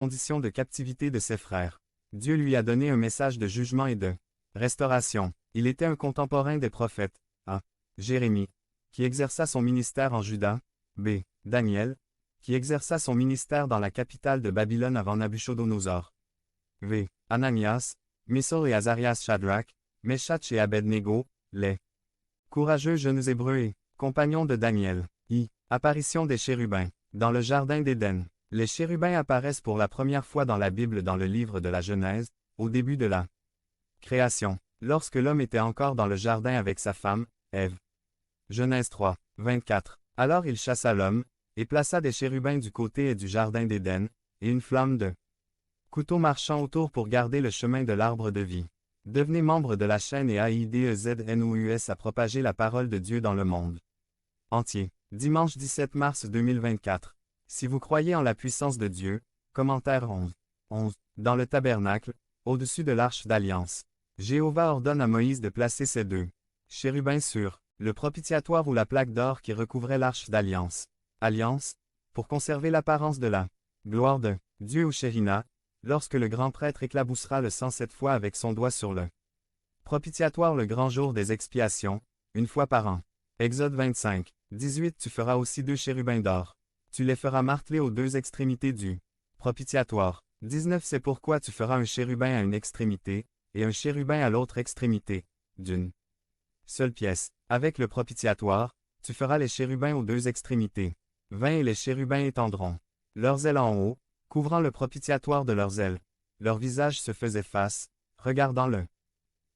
conditions de captivité de ses frères. Dieu lui a donné un message de jugement et de restauration. Il était un contemporain des prophètes. A. Jérémie, qui exerça son ministère en Juda. B. Daniel, qui exerça son ministère dans la capitale de Babylone avant Nabuchodonosor. V. Ananias, Missaël et Azarias Shadrach, Meshach et Abednego, les courageux jeunes Hébreux et compagnons de Daniel. I. Apparition des chérubins. Dans le jardin d'Éden, les chérubins apparaissent pour la première fois dans la Bible dans le livre de la Genèse, au début de la création, lorsque l'homme était encore dans le jardin avec sa femme, Ève. Genèse 3, 24. Alors il chassa l'homme, et plaça des chérubins du côté du jardin d'Éden, et une flamme de couteau marchant autour pour garder le chemin de l'arbre de vie. Devenez membre de la chaîne et AIDEZNOUS à propager la parole de Dieu dans le monde entier. Dimanche 17 mars 2024. Si vous croyez en la puissance de Dieu, commentaire 11. Dans le tabernacle, au-dessus de l'arche d'alliance, Jéhovah ordonne à Moïse de placer ces deux chérubins sur le propitiatoire ou la plaque d'or qui recouvrait l'arche d'alliance. Alliance, pour conserver l'apparence de la gloire de Dieu ou Shérina, lorsque le grand prêtre éclaboussera le sang 7 fois avec son doigt sur le propitiatoire le grand jour des expiations, une fois par an. Exode 25, 18 Tu feras aussi 2 chérubins d'or. Tu les feras marteler aux 2 extrémités du propitiatoire. 19 C'est pourquoi tu feras un chérubin à une extrémité, et un chérubin à l'autre extrémité, d'une seule pièce. Avec le propitiatoire, tu feras les chérubins aux 2 extrémités. 20 Et les chérubins étendront leurs ailes en haut, couvrant le propitiatoire de leurs ailes. Leur visage se faisait face, regardant le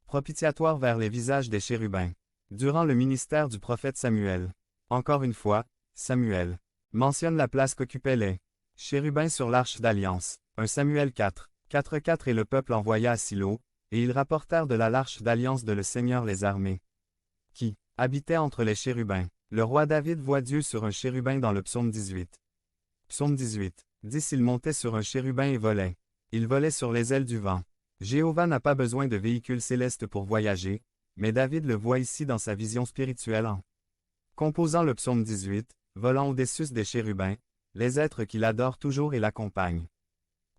propitiatoire vers les visages des chérubins. Durant le ministère du prophète Samuel. Encore une fois, Samuel mentionne la place qu'occupaient les chérubins sur l'arche d'alliance. 1 Samuel 4, 4 Et le peuple envoya à Silo, et ils rapportèrent de l'arche d'alliance de le Seigneur les armées, qui habitait entre les chérubins. Le roi David voit Dieu sur un chérubin dans le psaume 18. Psaume 18, 10 Il montait sur un chérubin et volait. Il volait sur les ailes du vent. Jéhovah n'a pas besoin de véhicules célestes pour voyager, mais David le voit ici dans sa vision spirituelle en composant le psaume 18, volant au-dessus des chérubins, les êtres qui l'adorent toujours et l'accompagnent.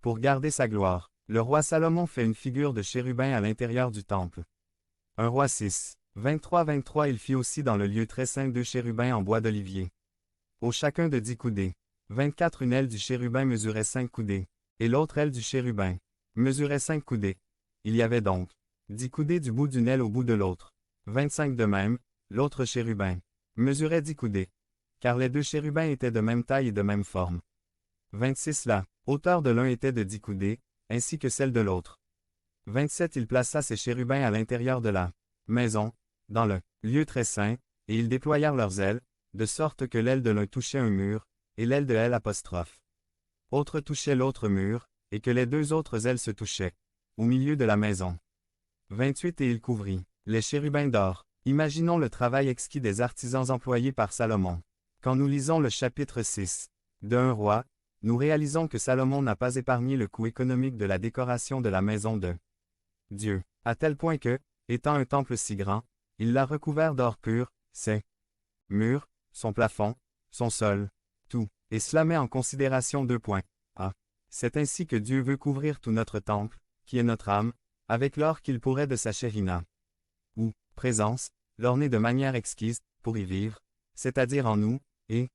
Pour garder sa gloire, le roi Salomon fait une figure de chérubin à l'intérieur du temple. 1 Roi 6, 23 Il fit aussi dans le lieu très saint 2 chérubins en bois d'olivier, au chacun de 10 coudées. 24 Une aile du chérubin mesurait 5 coudées, et l'autre aile du chérubin mesurait 5 coudées. Il y avait donc 10 coudées du bout d'une aile au bout de l'autre. 25 De même, l'autre chérubin mesurait 10 coudées, car les 2 chérubins étaient de même taille et de même forme. 26 La hauteur de l'un était de 10 coudées, ainsi que celle de l'autre. 27 Il plaça ses chérubins à l'intérieur de la maison, dans le lieu très saint, et ils déployèrent leurs ailes, de sorte que l'aile de l'un touchait un mur, et l'aile de l'autre touchait l'autre mur, et que les 2 autres ailes se touchaient, au milieu de la maison. 28 Et il couvrit les chérubins d'or. Imaginons le travail exquis des artisans employés par Salomon. Quand nous lisons le chapitre 6 de 1 Roi, nous réalisons que Salomon n'a pas épargné le coût économique de la décoration de la maison de Dieu, à tel point que, étant un temple si grand, il l'a recouvert d'or pur, ses murs, son plafond, son sol, tout, et cela met en considération 2 points. A. C'est ainsi que Dieu veut couvrir tout notre temple, qui est notre âme, avec l'or qu'il pourrait de sa chérina. Ou, présence, l'orner de manière exquise, pour y vivre, c'est-à-dire en nous, et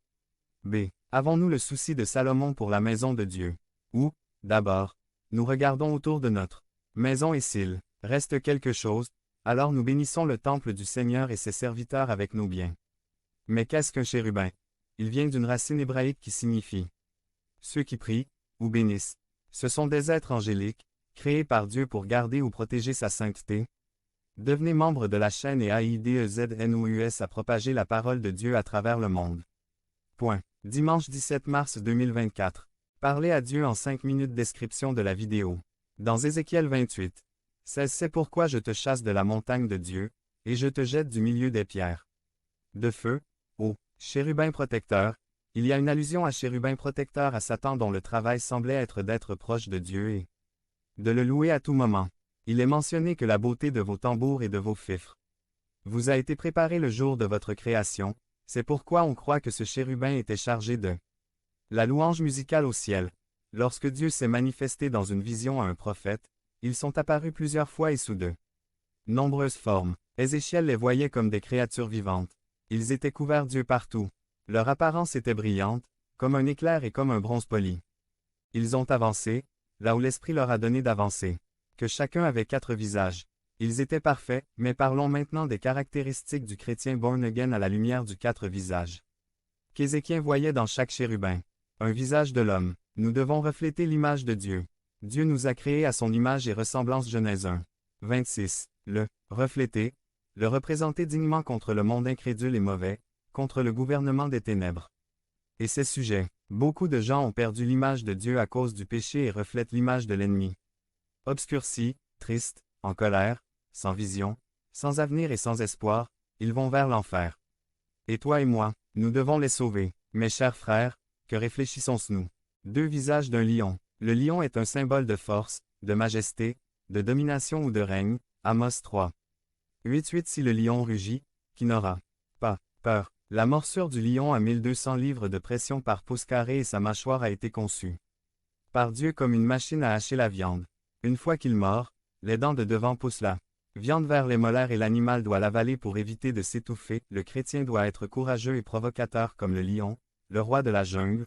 B. Avons-nous le souci de Salomon pour la maison de Dieu? Ou, d'abord, nous regardons autour de notre maison et s'il reste quelque chose, alors nous bénissons le temple du Seigneur et ses serviteurs avec nos biens. Mais qu'est-ce qu'un chérubin? Il vient d'une racine hébraïque qui signifie ceux qui prient, ou bénissent. Ce sont des êtres angéliques, créés par Dieu pour garder ou protéger sa sainteté. Devenez membre de la chaîne et AIDEZNOUS à propager la parole de Dieu à travers le monde. Point. Dimanche 17 mars 2024. Parlez à Dieu en 5 minutes. Description de la vidéo. Dans Ézéchiel 28. 16 C'est pourquoi je te chasse de la montagne de Dieu, et je te jette du milieu des pierres de feu. Ô chérubin protecteur. Il y a une allusion à chérubin protecteur à Satan dont le travail semblait être d'être proche de Dieu et de le louer à tout moment. Il est mentionné que la beauté de vos tambours et de vos fifres vous a été préparée le jour de votre création, c'est pourquoi on croit que ce chérubin était chargé de la louange musicale au ciel. Lorsque Dieu s'est manifesté dans une vision à un prophète, ils sont apparus plusieurs fois et sous de nombreuses formes. Ézéchiel les voyait comme des créatures vivantes. Ils étaient couverts d'yeux partout. Leur apparence était brillante, comme un éclair et comme un bronze poli. Ils ont avancé, là où l'Esprit leur a donné d'avancer. Que chacun avait 4 visages. Ils étaient parfaits, mais parlons maintenant des caractéristiques du chrétien born again à la lumière du 4 visages. Qu'Ézéchien voyait dans chaque chérubin. Un visage de l'homme. Nous devons refléter l'image de Dieu. Dieu nous a créés à son image et ressemblance Genèse 1. 26. Le refléter, le représenter dignement contre le monde incrédule et mauvais, contre le gouvernement des ténèbres. Et ces sujets. Beaucoup de gens ont perdu l'image de Dieu à cause du péché et reflètent l'image de l'ennemi. Obscurcis, tristes, en colère, sans vision, sans avenir et sans espoir, ils vont vers l'enfer. Et toi et moi, nous devons les sauver. Mes chers frères, que réfléchissons-nous? 2 visages d'un lion. Le lion est un symbole de force, de majesté, de domination ou de règne. Amos 3. 8.8 Si le lion rugit, qui n'aura pas peur. La morsure du lion a 1200 livres de pression par pouce carré et sa mâchoire a été conçue par Dieu comme une machine à hacher la viande. Une fois qu'il mord, les dents de devant poussent la viande vers les molaires et l'animal doit l'avaler pour éviter de s'étouffer. Le chrétien doit être courageux et provocateur comme le lion, le roi de la jungle.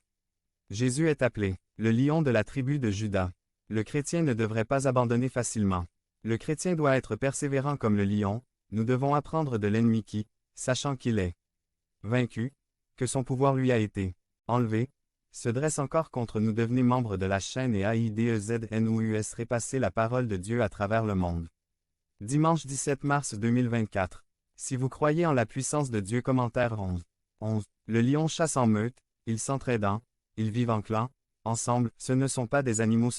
Jésus est appelé le lion de la tribu de Juda. Le chrétien ne devrait pas abandonner facilement. Le chrétien doit être persévérant comme le lion. Nous devons apprendre de l'ennemi qui, sachant qu'il est vaincu, que son pouvoir lui a été enlevé, se dresse encore contre nous. Devenez membre de la chaîne et AIDEZNOUS répasser la parole de Dieu à travers le monde. Dimanche 17 mars 2024. Si vous croyez en la puissance de Dieu. Commentaire 11. Le lion chasse en meute, ils s'entraident, ils vivent en clan, ensemble, ce ne sont pas des animaux